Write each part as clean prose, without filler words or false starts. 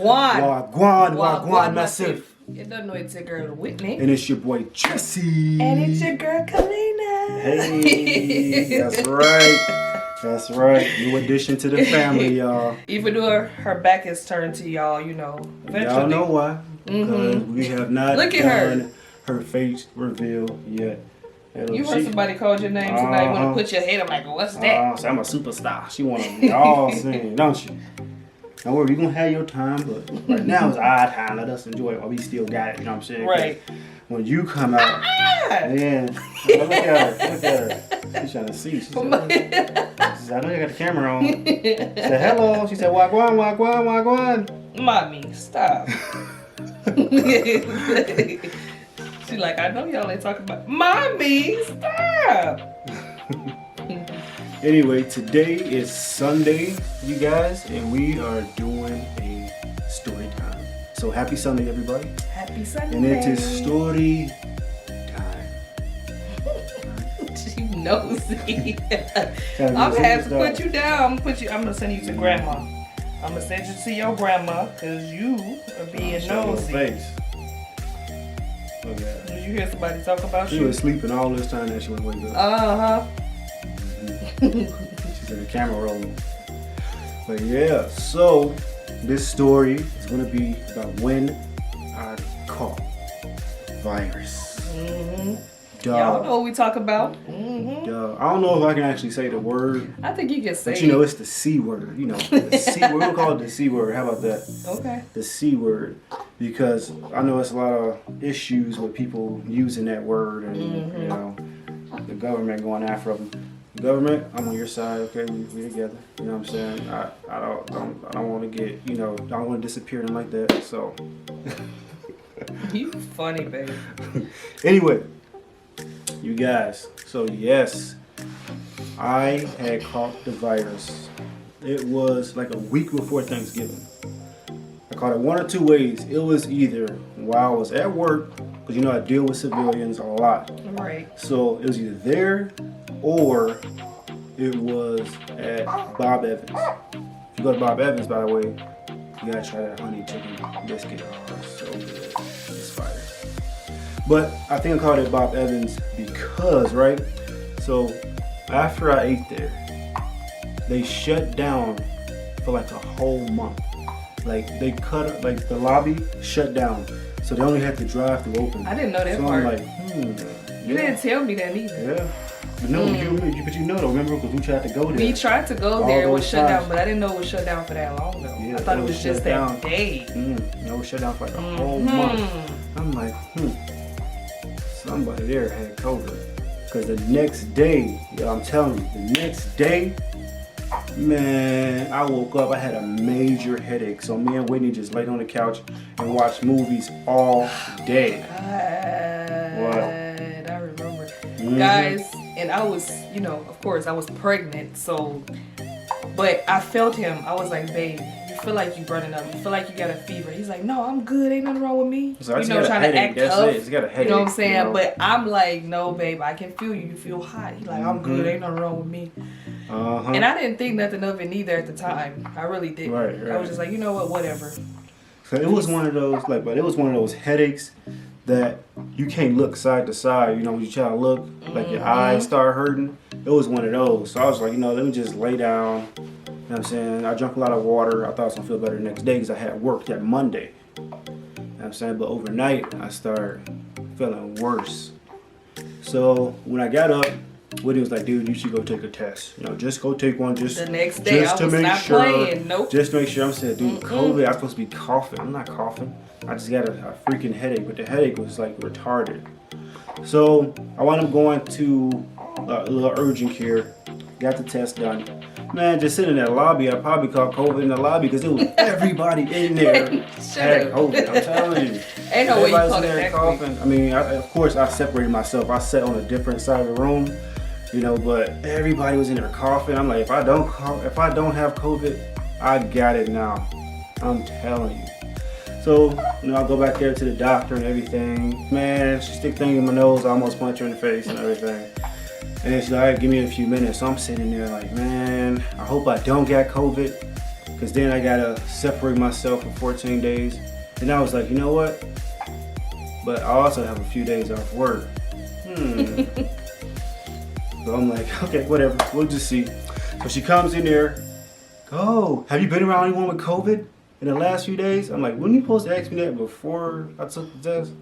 Wagwan massive. You don't know it's your girl Whitney. And it's your boy Jessie. And it's your girl Kalina. Hey, that's right. That's right. New addition to the family, y'all. Even though her back is turned to y'all, you know. Eventually. Y'all know why. Because we have not done her face reveal yet. You heard somebody called your name tonight. You want to put your head up like, what's that? So I'm a superstar. She want to be all seen, don't you? Don't worry, you're going to have your time, but right now it's our time. Let us enjoy it while we still got it. You know what I'm saying? Right. When you come out, man, look at her. Look at her. She's trying to see. She said, I know you got the camera on. She said, hello. She said, wagwan, wagwan, wagwan. Mommy, stop. She like, I know y'all ain't talking about Mommy, stop. Anyway, today is Sunday, you guys, and we are doing a story time. So happy Sunday, everybody. Happy Sunday. And it is story time. She nosy. I'm gonna have to put you down. I'm gonna send you to grandma. I'm gonna send you to your grandma because you are being nosy. Face. Look at her. Did you hear somebody talk about you? She was sleeping all this time that she wouldn't wake up. Uh-huh. She's in the camera rolling. But yeah, so this story is gonna be about when I caught virus. Y'all know what we talk about. I don't know if I can actually say the word. I think you can say it. But you know, it's the C word. You know, the C word. We're gonna call it the C word. How about that? Okay. The C word. Because I know it's a lot of issues with people using that word and, you know, the government going after them. The government, I'm on your side, okay? We together. You know what I'm saying? I don't want to get, you know, I don't want to disappear them like that. So. You funny, baby. Anyway. You guys, so yes, I had caught the virus. It was like a week before Thanksgiving. I caught it one or two ways. It was either while I was at work, because you know I deal with civilians a lot. Right. So it was either there or it was at Bob Evans. If you go to Bob Evans, by the way, you gotta try that honey chicken biscuit. Oh, it's so good. It's fire. But I think I called it Bob Evans because, right? So after I ate there, they shut down for like a whole month. Like they cut, like the lobby shut down. So they only had the drive-thru open. I didn't know that so part. I'm like, You didn't tell me that either. Yeah. But no, but you know though, remember, because we tried to go there. We tried to go there, it was shut down, but I didn't know it was shut down for that long though. Yeah, I thought it was just that day. It was shut down for like a whole month. I'm like, somebody there had COVID. Because the next day, I'm telling you, the next day, man, I woke up, I had a major headache. So me and Whitney just laid on the couch and watched movies all day. God, I remember. Guys, and I was, you know, of course, I was pregnant, so, but I felt him. I was like, babe, you feel like you burning up. You feel like you got a fever. He's like, no, I'm good. Ain't nothing wrong with me. So you know, trying to act tough. He's got a headache. You know what I'm saying? You know? But I'm like, no, babe, I can feel you. You feel hot. He's like, I'm good. Ain't nothing wrong with me. And I didn't think nothing of it neither at the time. I really didn't. Right. I was just like, you know what, whatever. So it was one of those, like, but it was one of those headaches that you can't look side to side. You know, when you try to look, like your eyes start hurting. It was one of those. So I was like, you know, let me just lay down. You know what I'm saying? I drank a lot of water. I thought I was going to feel better the next day because I had work that Monday. You know what I'm saying? But overnight, I started feeling worse. So when I got up, Whitney was like, dude, you should go take a test. You know, just go take one. Just the next day, just I was not playing. Nope. Just to make sure. I'm saying, dude, COVID, I'm supposed to be coughing. I'm not coughing. I just got a freaking headache. But the headache was like retarded. So I wound up going to a little urgent care. Got the test done. Man, just sitting in that lobby, I probably caught COVID in the lobby because it was everybody in there had COVID. I'm telling you. Ain't no way you caught it coughing. I mean, of course, I separated myself. I sat on a different side of the room, you know, but everybody was in there coughing. I'm like, if I don't have COVID, I got it now. I'm telling you. So, you know, I go back there to the doctor and everything. Man, she stick thing in my nose, I almost punch her in the face and everything. And she's like, give me a few minutes. So I'm sitting there like, man, I hope I don't get COVID. because then I gotta separate myself for 14 days. And I was like, you know what? But I also have a few days off work. So I'm like, okay, whatever. We'll just see. So she comes in there. Oh, have you been around anyone with COVID in the last few days? I'm like, when you supposed to ask me that before I took the test?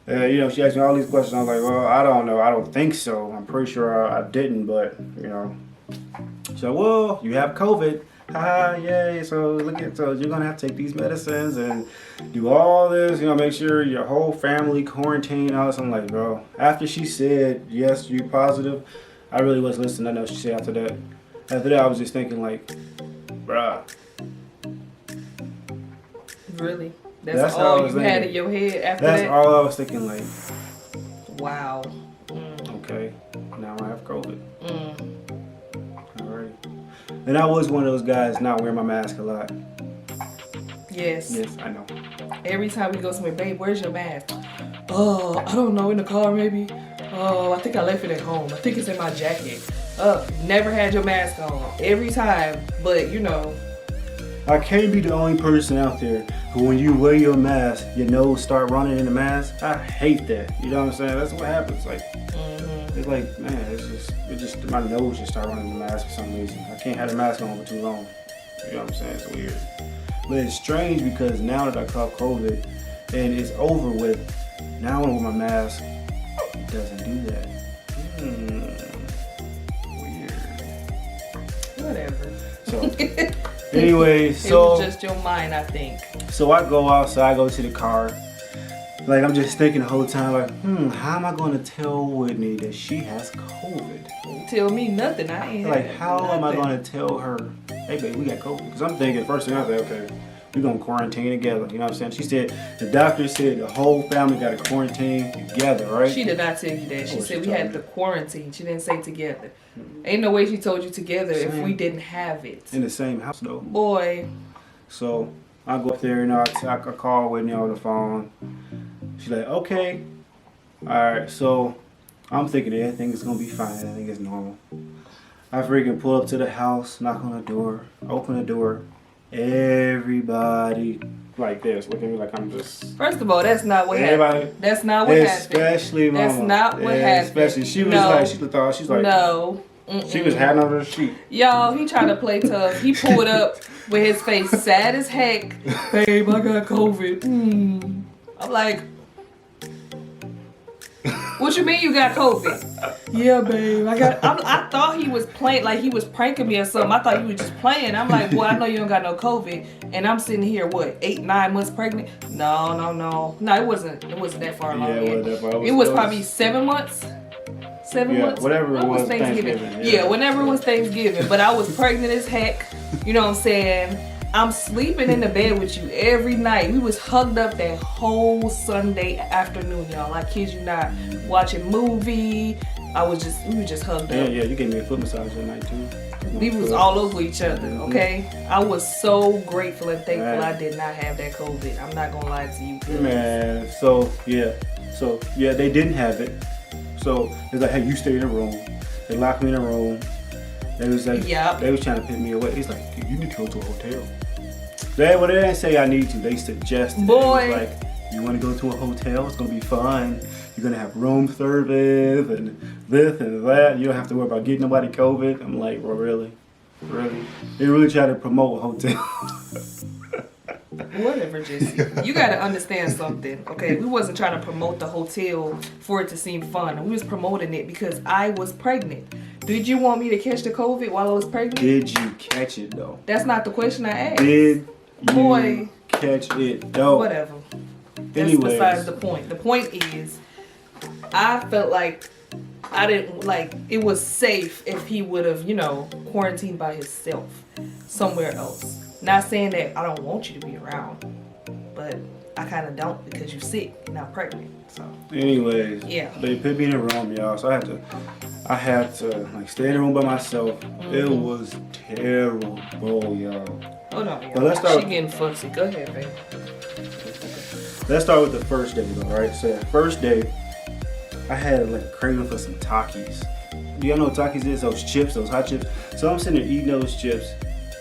You know, she asked me all these questions. I was like, well, I don't know. I don't think so. I'm pretty sure I didn't, but, you know. So, well, you have COVID. Yay. So you're going to have to take these medicines and do all this, you know, make sure your whole family quarantine, all this. I'm like, bro, after she said, yes, you positive, I really wasn't listening. I know she said after that. After that, I was just thinking like, bruh. Really? That's all you had in your head after that? That's all I was thinking, like. Wow. Okay, now I have COVID. Alright. And I was one of those guys not wearing my mask a lot. Yes. Yes, I know. Every time we go somewhere, babe, where's your mask? Oh, I don't know, in the car maybe. Oh, I think I left it at home. I think it's in my jacket. Never had your mask on. Every time, but you know. I can't be the only person out there who when you wear your mask, your nose start running in the mask. I hate that. You know what I'm saying? That's what happens. Like, it's like, man, it just, my nose just start running in the mask for some reason. I can't have the mask on for too long. You know what I'm saying? It's weird. But it's strange because now that I caught COVID and it's over with, now when I wear my mask, it doesn't do that. Weird. Whatever. So. Anyway, so it was just your mind, I think. So I go outside, go to the car. Like I'm just thinking the whole time, like, how am I gonna tell Whitney that she has COVID? Don't tell me nothing. I ain't. Like, how am I gonna tell her, hey babe, we got COVID? Because I'm thinking, first thing I say, okay, we're gonna quarantine together. You know what I'm saying? She said the doctor said the whole family got to quarantine together, right? She did not tell you that. She said we had to quarantine. She didn't say together. Ain't no way she told you together if we didn't have it. In the same house though. Boy. So I go up there and I call Whitney on the phone. She's like, okay. Alright, so I'm thinking everything is gonna be fine. I think it's normal. I freaking pull up to the house, knock on the door, open the door. Everybody like this, look at me like I'm just. First of all, that's not what happened. That's not what happened. Especially Mama. That's not what happened. Especially she was like, she thought she's like. No. She was hiding under the sheet. Y'all, he tried to play tough. He pulled up with his face sad as heck. Babe, I got COVID. I'm like, what you mean you got COVID? Yeah, babe, I thought he was playing, like he was pranking me or something. I thought he was just playing. I'm like, well, I know you don't got no COVID, and I'm sitting here, what, 8, 9 months pregnant? No, it wasn't that far along. Yeah, it wasn't that far. It was probably 7 months. 7 months? Whatever it was Thanksgiving. Yeah, whenever it was Thanksgiving. But I was pregnant as heck. You know what I'm saying? I'm sleeping in the bed with you every night. We was hugged up that whole Sunday afternoon, y'all. I kid you not. Watching movie. We were just hugged up. Yeah, you gave me a foot massage that night too. We was all over each other, okay? I was so grateful and thankful I did not have that COVID. I'm not gonna lie to you. Man, so they didn't have it. So it's like, hey, you stay in a room. They locked me in a room. They was like, they was trying to pick me away. He's like, you need to go to a hotel. They didn't say I need to. They suggested. Boy. It was like, you want to go to a hotel? It's gonna be fun. You're gonna have room service and this and that. You don't have to worry about getting nobody COVID. I'm like, well, really? They really try to promote a hotel. Whatever, Jessie. You gotta understand something, okay? We wasn't trying to promote the hotel for it to seem fun. We was promoting it because I was pregnant. Did you want me to catch the COVID while I was pregnant? Did you catch it though? That's not the question I asked. Did you catch it though? Whatever. That's besides the point. The point is, I felt like I didn't it was safe if he would have, quarantined by himself somewhere else. Not saying that I don't want you to be around, but I kind of don't because you're sick and I'm pregnant. So. Anyways, yeah. They put me in a room, y'all. So I had to stay in the room by myself. It was terrible, y'all. Hold on, y'all. But let's start. She getting fussy. Go ahead, baby. Let's start with the first day, though. Right. So the first day, I had a craving for some Takis. Do y'all know what Takis is? Those chips, those hot chips. So I'm sitting there eating those chips.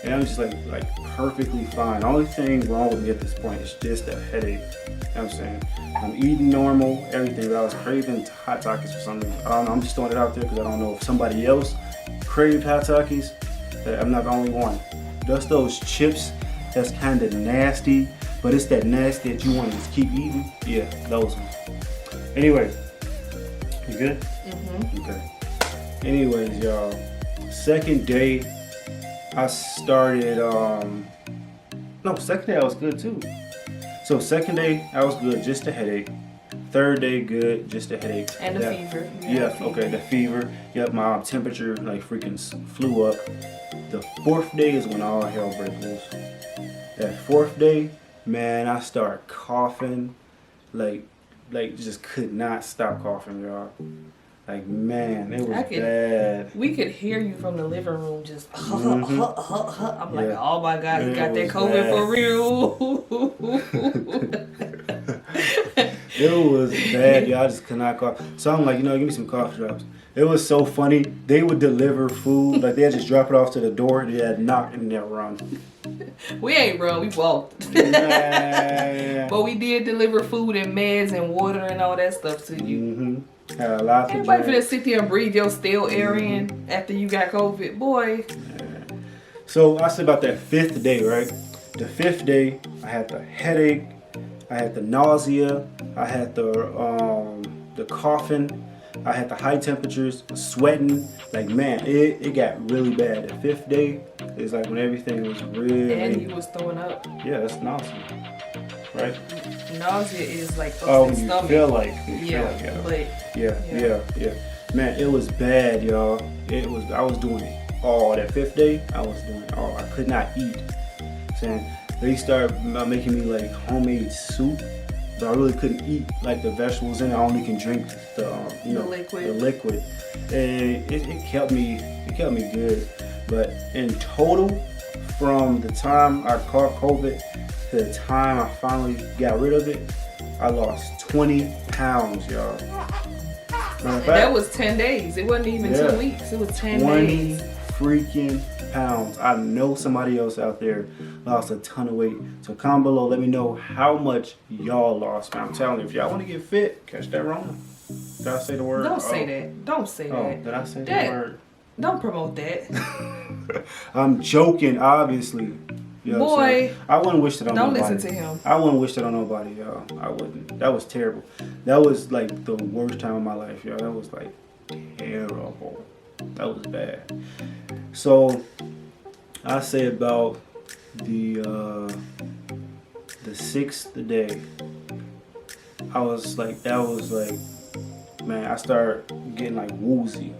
and I'm just like perfectly fine. The only thing wrong with me at this point is just a headache. You know what I'm saying? I'm eating normal, everything, but I was craving hot Takis for some reason. I don't know, I'm just throwing it out there because I don't know if somebody else craved hot Takis. I'm not the only one. Just those chips that's kind of nasty, but it's that nasty that you want to just keep eating. Yeah, those ones. Anyway, you good? Mm-hmm. Okay. Anyways, y'all, second day, I started, second day I was good too. So second day, I was good, just a headache. Third day, good, just a headache. And the fever. Yeah, okay, the fever. Yep, my temperature like freaking flew up. The fourth day is when all hell broke loose. That fourth day, man, I started coughing, like just could not stop coughing, y'all. Like, man, it was bad. We could hear you from the living room just I'm like, oh my God, you got that COVID bad. for real. It was bad, y'all. I just could not cough. So I'm like, give me some cough drops. It was so funny. They would deliver food, like they'd just drop it off to the door. They had knock and they'll run. We ain't run, we walked. Nah. But we did deliver food and meds and water and all that stuff to you. Mm-hmm. Had a lot to Everybody drink. finna sit there and breathe your stale air in after you got COVID, boy. Yeah. So I said about that fifth day, right? The fifth day, I had the headache, I had the nausea, I had the coughing, I had the high temperatures, sweating. Like, man, it got really bad. The fifth day is like when everything was really. And you was throwing up. Yeah, that's nausea, right? Nausea is like Oh, upset you stomach. feel like Yeah, but yeah. Man, it was bad, y'all. I was doing it all. That fifth day, I was doing it all. I could not eat. Saying they started making me like homemade soup, but I really couldn't eat like the vegetables in it. I only can drink the liquid. And it kept me good. But in total, from the time I caught COVID to the time I finally got rid of it, I lost 20 pounds, y'all. And that was 10 days. It wasn't even 2 weeks. It was 10 days. 20 freaking pounds. I know somebody else out there lost a ton of weight. So comment below, let me know how much y'all lost. Man, I'm telling you, if y'all want to get fit, catch that Rona. Did I say the word? Don't say that. Don't say that. Did I say the word? Don't promote that. I'm joking, obviously. You know Boy, I wouldn't wish that on nobody. Don't listen to him. I wouldn't wish that on nobody, y'all. I wouldn't. That was terrible. That was like the worst time of my life, y'all. That was like terrible. That was bad. So I say about the sixth day, man, I started getting like woozy.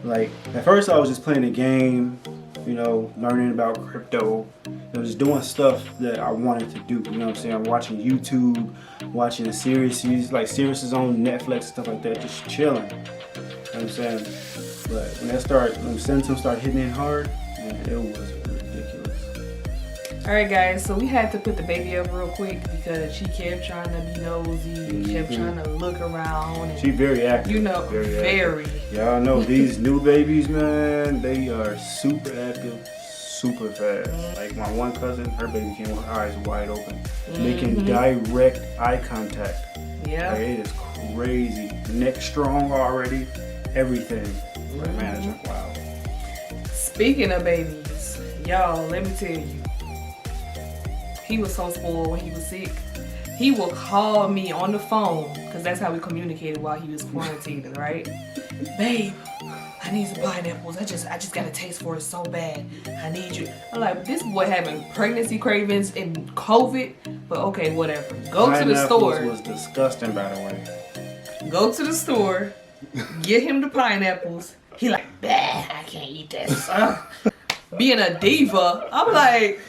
Like at first I was just playing a game, learning about crypto, just doing stuff that I wanted to do. You know what I'm saying? Watching YouTube, watching a series is on Netflix, stuff like that, just chilling. You know what I'm saying? But when Symptom started hitting it hard, man, it was ridiculous. Alright guys, so we had to put the baby up real quick because she kept trying to be nosy, kept trying to look around. And, she very active. Very. Y'all know these new babies, man, they are super active, super fast. Like my one cousin, her baby came with her eyes wide open, making direct eye contact. Yeah. Like, it is crazy. Neck strong already, everything. Like, man, it's just wild. Speaking of babies, y'all, let me tell you. He was so spoiled when he was sick. He would call me on the phone, because that's how we communicated while he was quarantining, right? Babe, I need some pineapples. I just got a taste for it so bad. I need you. I'm like, this boy having pregnancy cravings and COVID, but okay, whatever. Go to the store. Pineapples was disgusting, by the way. Go to the store, get him the pineapples. He like, bah, I can't eat that. Being a diva, I'm like,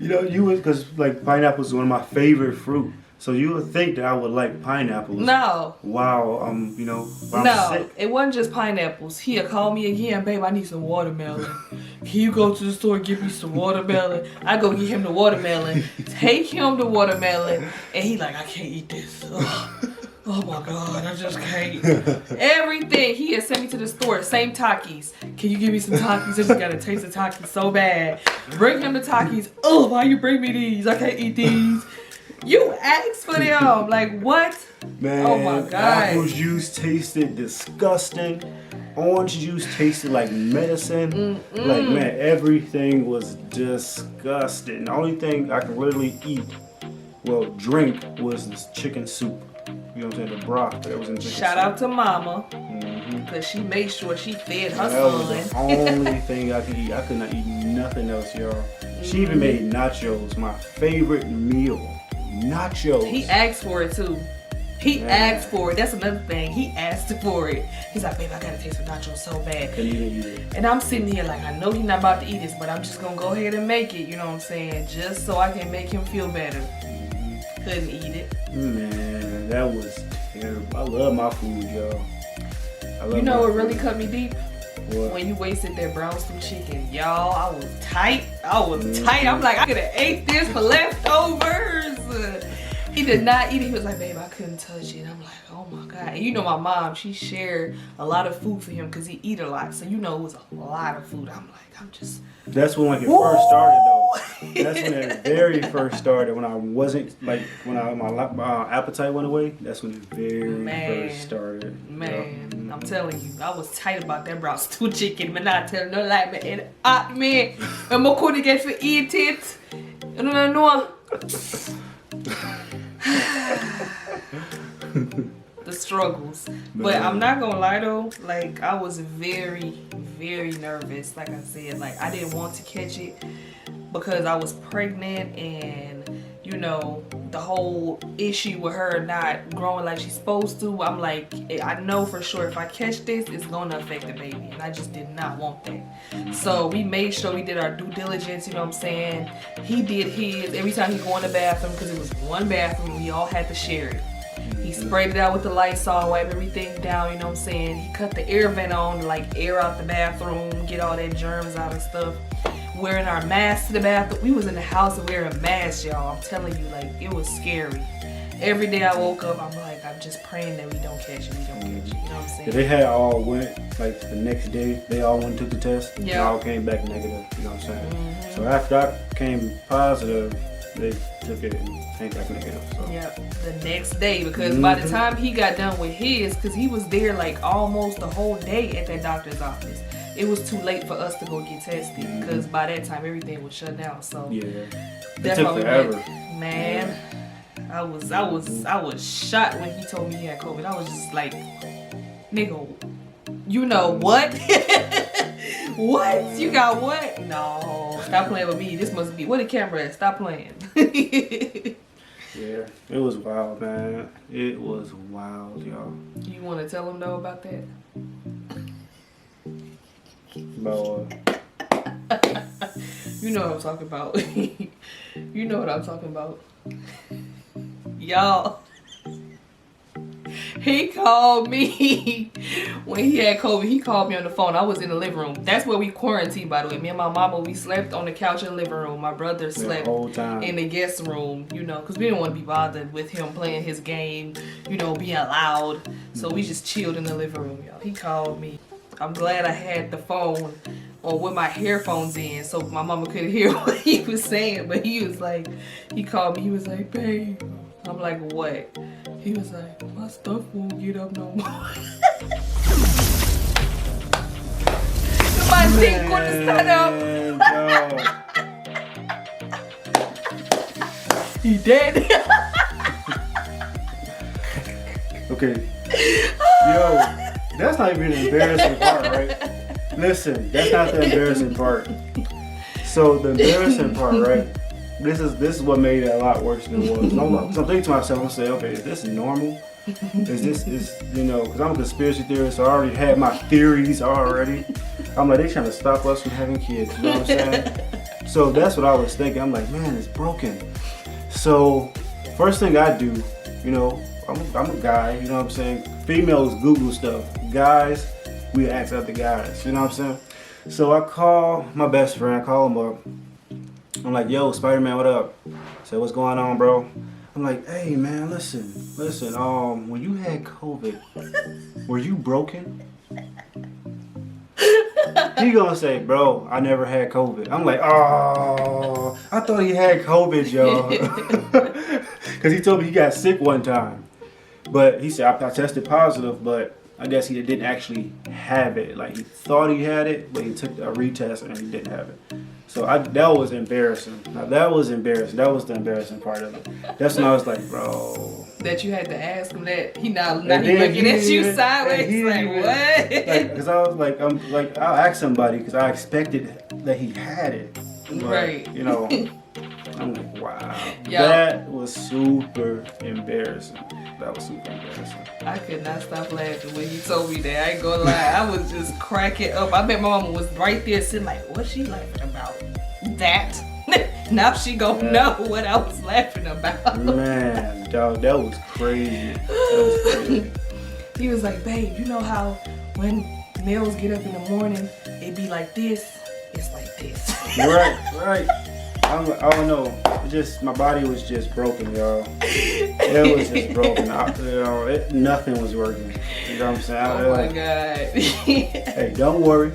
you would, because like pineapples is one of my favorite fruit. So you would think that I would like pineapples. No. Wow, I'm sick. It wasn't just pineapples. He'll call me again, babe, I need some watermelon. Can you go to the store and get me some watermelon? I go get him the watermelon, take him the watermelon, and he like, I can't eat this. Ugh. Oh my God, I just can't. Everything. He had sent me to the store, same Takis. Can you give me some Takis? I just gotta taste the Takis so bad. Bring him the Takis. Oh, why you bring me these? I can't eat these. You asked for them. Like, what? Man, oh my God. Apple juice tasted disgusting. Orange juice tasted like medicine. Like, man, everything was disgusting. The only thing I could literally eat, well, drink, was this chicken soup. You know what I'm saying? The broth that was in chicken Shout soup. out to Mama. Because she made sure she fed her That was the son. only thing I could eat. I could not eat nothing else, y'all. She even made nachos, my favorite meal. Nachos. He asked for it too. He asked for it. That's another thing. He asked for it. He's like, babe, I gotta taste the nachos so bad. Couldn't even eat it. And I'm sitting here like, I know he's not about to eat this, but I'm just gonna go ahead and make it. You know what I'm saying? Just so I can make him feel better. Couldn't eat it. Man, that was terrible. I love my food, y'all. I love You know my what really food. cut me deep? What? When you wasted that brown stew chicken. Y'all, I was tight. I'm like, I could have ate this for leftovers. He did not eat it. He was like, babe, I couldn't touch it. I'm like, oh my God. And you know my mom, she shared a lot of food for him because he eat a lot. So you know it was a lot of food. I'm like, I'm just... That's when like it first started though. That's when it very first started. When I wasn't like my appetite went away. That's when it very first started. Man, I'm telling you, I was tight about that brown stew chicken. Man, I tell no lie, man. Man, I'm going to get for eat it. No. The struggles. But I'm not gonna lie though, like I was very, very nervous. Like I said, like I didn't want to catch it because I was pregnant, and you know the whole issue with her not growing like she's supposed to. I'm like, I know for sure if I catch this, it's gonna affect the baby, and I just did not want that. So we made sure we did our due diligence. You know what I'm saying? He did his every time he go in the bathroom, because it was one bathroom, we all had to share it. He sprayed it out with the Lysol, wipe everything down, you know what I'm saying? He cut the air vent on to like air out the bathroom, get all that germs out and stuff. Wearing our masks to the bathroom. We was in the house and wearing masks, y'all. I'm telling you, like, it was scary. Every day I woke up, I'm like, I'm just praying that we don't catch it, you know what I'm saying? Yeah, they had all went, like the next day, they all went and took the test. Yeah. And all came back negative, you know what I'm saying? So after I came positive, they took it and came back negative. So. Yeah, the next day, because by the time he got done with his, because he was there like almost the whole day at that doctor's office. It was too late for us to go get tested, because by that time everything was shut down. So yeah, that's it why took we forever. went. Man, I was shocked when he told me he had COVID. I was just like, nigga, you know what? What? You got what? No, stop playing with me. This must be, where the camera at? Stop playing. Yeah, it was wild, man. It was wild, y'all. You want to tell him though about that? About You know what I'm talking about. You know what I'm talking about. Y'all, he called me when he had COVID. He called me on the phone. I was in the living room. That's where we quarantined, by the way. Me and my mama, we slept on the couch in the living room. My brother slept the whole time in the guest room, you know, because we didn't want to be bothered with him playing his game, you know, being loud. So we just chilled in the living room, y'all. He called me. I'm glad I had the phone on with my earphones in, so my mama couldn't hear what he was saying. But he was like, he called me. He was like, babe. I'm like, what? He was like, my stuff won't get up no more. My thing couldn't stand up. He dead. Okay. Yo, that's not even the embarrassing part, right? Listen, that's not the embarrassing part. So the embarrassing part, right? This is what made it a lot worse than it was. So I'm thinking to myself, I'm saying, okay, is this normal? You know, because I'm a conspiracy theorist, so I already had my theories already. I'm like, they trying to stop us from having kids, you know what I'm saying? So that's what I was thinking. I'm like, man, it's broken. So first thing I do, you know, I'm a guy, you know what I'm saying? Females Google stuff. Guys, we ask out the guys, you know what I'm saying? So I call my best friend, I call him up. I'm like, yo, Spider-Man, what up? I said, what's going on, bro? I'm like, hey man, listen. When you had COVID, were you broken? He gonna say, bro, I never had COVID. I'm like, oh, I thought he had COVID, y'all. Because he told me he got sick one time. But he said, I tested positive, but I guess he didn't actually have it. Like, he thought he had it, but he took a retest and he didn't have it. So that was embarrassing. Now, that was embarrassing. That was the embarrassing part of it. That's when I was like, bro. That you had to ask him that. He not he looking at you sideways. He's like, what? Because I was like, I'll ask somebody because I expected that he had it. But, right. You know, I'm like, wow. That was super embarrassing. That was super embarrassing. I could not stop laughing when he told me that. I ain't gonna lie. I was just cracking up. I bet my mama was right there sitting like, what's she laughing about? That? Now she gonna know what I was laughing about. Man, dog, that was crazy. That was crazy. He was like, babe, you know how when males get up in the morning, it be like this? It's like this. Right. I don't know. My body was just broken, y'all. It was just broken. Nothing was working. You know what I'm saying? Oh my God. Hey, don't worry.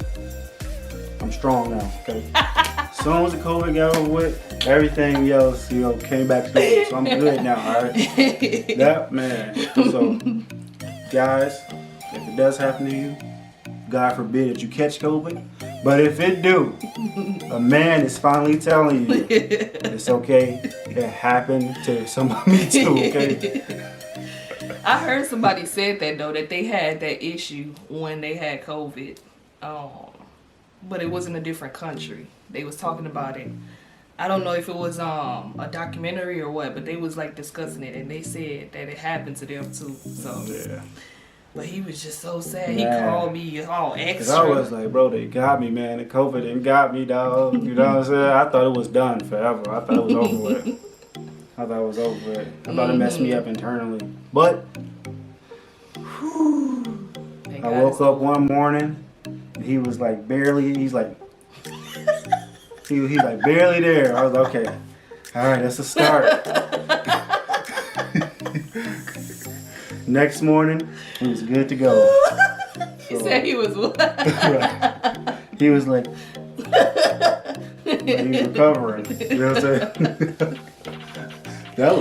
I'm strong now, okay? As soon as the COVID got over with, everything else, came back to normal. So I'm good now, all right? That, man. So, guys, if it does happen to you, God forbid that you catch COVID. But if it do, a man is finally telling you it's okay. It happened to somebody too, okay? I heard somebody said that though, that they had that issue when they had COVID. But it was in a different country. They was talking about it. I don't know if it was a documentary or what, but they was like discussing it and they said that it happened to them too. So yeah. But he was just so sad. He called me all extra. Cause I was like, bro, they got me, man. The COVID done got me, dog. You know what I'm saying? I thought it was done forever. I thought it was over with. I thought it messed me up internally. But I woke up one morning and he was like he's like barely there. I was like, okay, all right, that's a start. Next morning, he was good to go. He said he was what? Right. He was like, he was recovering. You know what I'm saying? That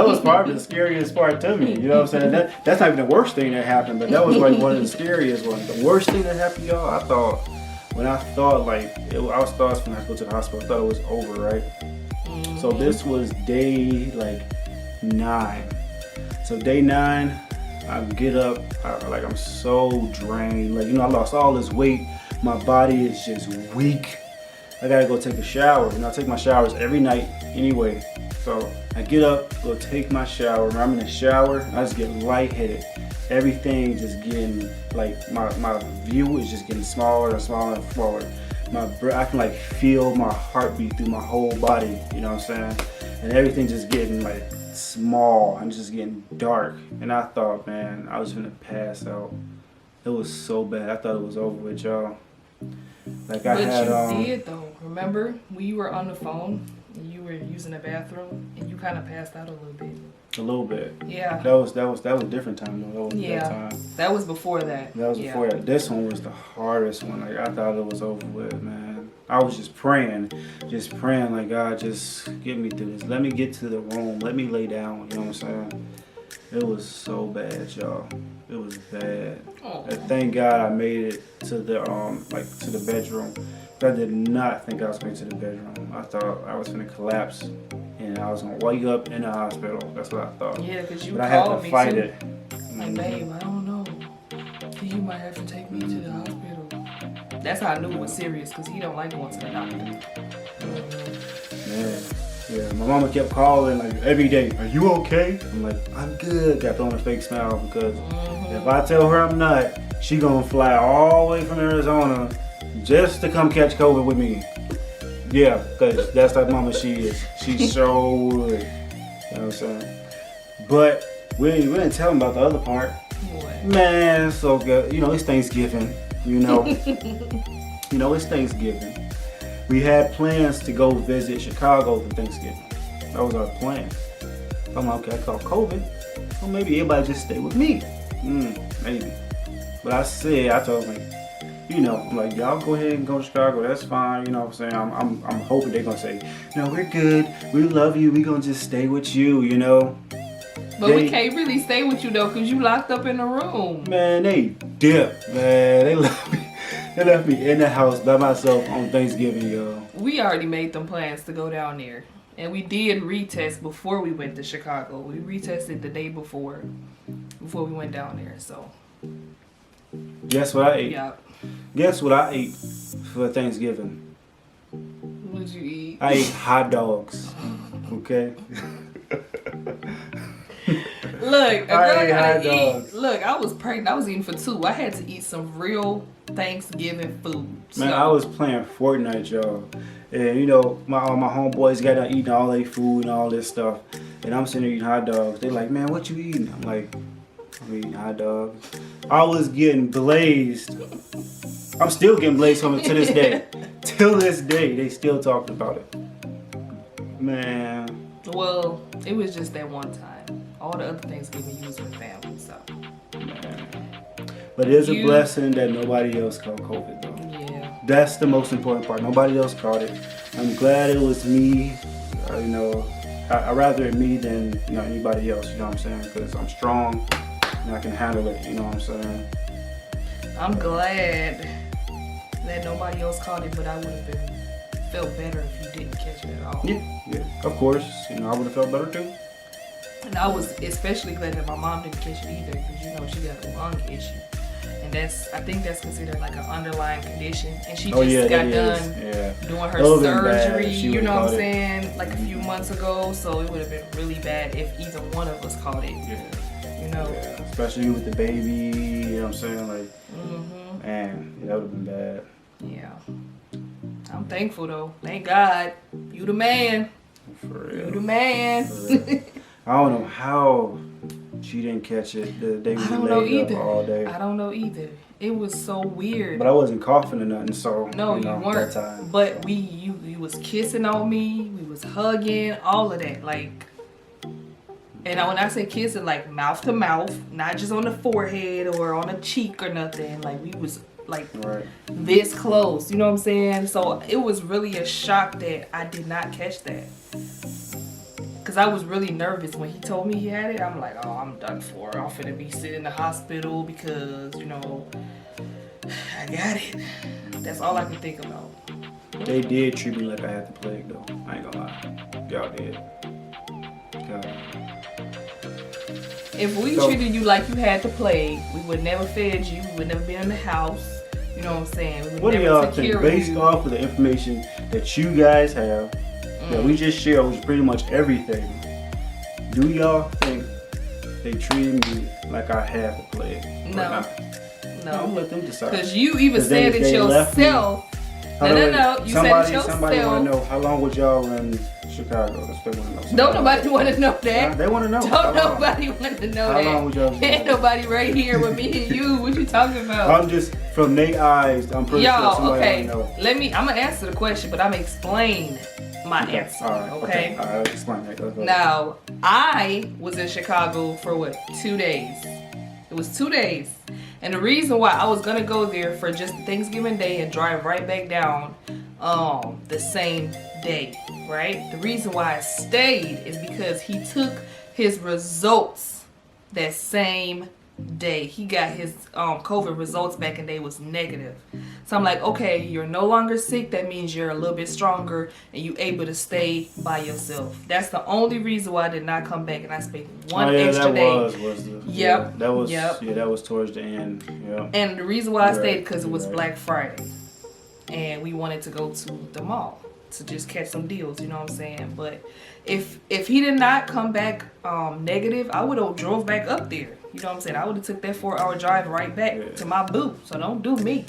was probably the scariest part to me. You know what I'm saying? That's not even the worst thing that happened, but that was like one of the scariest ones. The worst thing that happened, y'all, I thought when I was when I go to the hospital, I thought it was over, right? Mm-hmm. So this was day 9. So day 9, I get up, I'm so drained. I lost all this weight. My body is just weak. I gotta go take a shower. I take my showers every night anyway. So I get up, go take my shower. When I'm in the shower, I just get lightheaded. Everything just getting, my view is just getting smaller and smaller and smaller. I can feel my heartbeat through my whole body, you know what I'm saying? And everything just getting small and just getting dark. And I thought, man, I was gonna pass out. It was so bad. I thought it was over with, y'all. But you did though. Remember when you were on the phone and you were using the bathroom and you kind of passed out a little bit. A little bit. Yeah. That was a different time though. That was that time. That was before that. That was before that. This one was the hardest one. I thought it was over with, man. I was just praying God, just get me through this. Let me get to the room. Let me lay down. You know what I'm saying? It was so bad, y'all. It was bad. Oh. And thank God I made it to the to the bedroom. But I did not think I was going to the bedroom. I thought I was gonna collapse and I was gonna wake up in the hospital. That's what I thought. Yeah, because you called me. But I had to fight too. it. Like, babe, I don't know. You might have to take me to the hospital. That's how I knew it was serious, because he don't like going to the doctor. Yeah, my mama kept calling every day, are you okay? I'm like, I'm good. Got on a fake smile because if I tell her I'm not, she gonna fly all the way from Arizona just to come catch COVID with me. Yeah, because that's the mama she is. She's so good. You know what I'm saying? But we didn't tell them about the other part. What? Man, it's so good. It's Thanksgiving. It's Thanksgiving. We had plans to go visit Chicago for Thanksgiving. That was our plan. I'm like, okay, I caught COVID. Well, maybe everybody just stay with me. Maybe. But I told them, like, you know, I'm like, y'all go ahead and go to Chicago. That's fine. You know what I'm saying? I'm hoping they're gonna say, no, we're good. We love you. We gonna just stay with you. You know. But we can't really stay with you though, cause you locked up in the room. Man, they dipped. Man, they left me. They left me in the house by myself on Thanksgiving, y'all. We already made them plans to go down there. And we did retest before we went to Chicago. We retested the day before we went down there, so. Guess what I ate? Yeah. Guess what I ate for Thanksgiving? What'd you eat? I ate hot dogs. Okay? Look, a girl I ate gotta hot eat. dogs. Look, I was pregnant. I was eating for 2. I had to eat some real Thanksgiving food. Man, So, I was playing Fortnite, y'all. And, you know, my homeboys got done eating all their food and all this stuff. And I'm sitting there eating hot dogs. They like, man, what you eating? I'm like, I'm eating hot dogs. I was getting blazed. I'm still getting blazed from it to this day. Till this day, they still talking about it. Man. well, it was just that one time. All the other Thanksgiving you was with family, so. Man. But it is a blessing that nobody else caught COVID, though. Yeah. That's the most important part. Nobody else caught it. I'm glad it was me. You know, I'd rather it me than, you know, anybody else. You know what I'm saying? Because I'm strong and I can handle it. You know what I'm saying? I'm glad that nobody else caught it, but I would have felt better if you didn't catch it at all. Yeah, of course. You know, I would have felt better too. And I was especially glad that my mom didn't catch it either, because you know she got a lung issue, and I think that's considered like an underlying condition. And she just got done doing her surgery. You know what I'm saying? Like a few months ago, so it would have been really bad if either one of us caught it. Yeah. You know. Yeah. Especially with the baby. You know what I'm saying? Like, man, that would have been bad. Yeah. I'm thankful though. Thank God. You the man. For real. You the man. For real. I don't know how she didn't catch it the day we laid up all day. I don't know either. It was so weird. But I wasn't coughing or nothing, so no, you weren't. That time. But you was kissing on me. We was hugging, all of that, like. And when I say kissing, like mouth to mouth, not just on the forehead or on a cheek or nothing. Like we was like this close. You know what I'm saying? So it was really a shock that I did not catch that. Because I was really nervous when he told me he had it. I'm like, oh, I'm done for. I'm finna be sitting in the hospital because, you know, I got it. That's all I could think about. They did treat me like I had the plague, though. I ain't gonna lie. Y'all did. If we treated you like you had the plague, we would never fed you. We would never been in the house. You know what I'm saying? What do y'all think? Based off of the information that you guys have, that we just shared, which is pretty much everything, do y'all think they treated me like I had the plague? No. No. Let them decide. Because you even said it yourself. No. You said it yourself. Somebody want to know, how long was y'all in Chicago? That's what they want to know. Don't nobody want to know that. They want to know. Don't nobody want to know that. How long was y'all? Ain't nobody right here with me and you. What you talking about? I'm just, from their eyes, I'm pretty sure somebody want to know. I'm going to answer the question, but I'm going to explain my answer. Okay? All right, explain that. Let's go. Now, I was in Chicago for 2 days. It was 2 days. And the reason why I was going to go there for just Thanksgiving Day and drive right back down the same day, right? The reason why I stayed is because he took his results that same day. He got his COVID results back and they was negative. So I'm like, okay, you're no longer sick. That means you're a little bit stronger and you able to stay by yourself. That's the only reason why I did not come back, and I spent one extra day. That was towards the end. Yep. And the reason why I stayed because it was Black Friday, and we wanted to go to the mall to just catch some deals. You know what I'm saying? But if he did not come back negative, I would have drove back up there. You know what I'm saying? I would have took that 4-hour drive right back to my boo. So don't do me.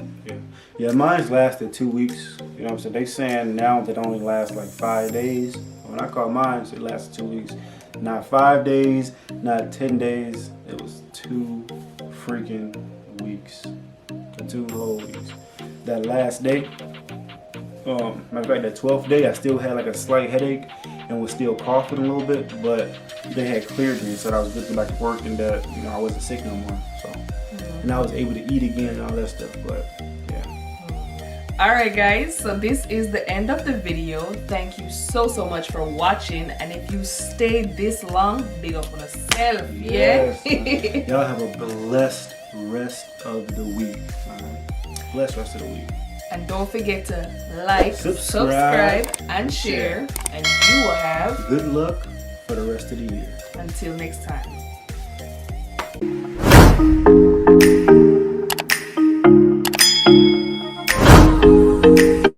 Yeah, mine's lasted 2 weeks. You know what I'm saying? They saying now that only lasts like 5 days. When I caught mine, it lasted 2 weeks. Not 5 days, not 10 days. It was 2 freaking weeks. 2 whole weeks. That last day, matter of fact, that 12th day, I still had like a slight headache. and was still coughing a little bit, but they had cleared me and said I was good to go back to work and that, you know, I wasn't sick no more. So, and I was able to eat again and all that stuff, but yeah. Alright guys, so this is the end of the video. Thank you so much for watching, and if you stayed this long, big up on yourself, yeah? Yes. Y'all have a blessed rest of the week. Alright? Blessed rest of the week. And don't forget to like, Subscribe, and share, and you will have good luck for the rest of the year. until next time.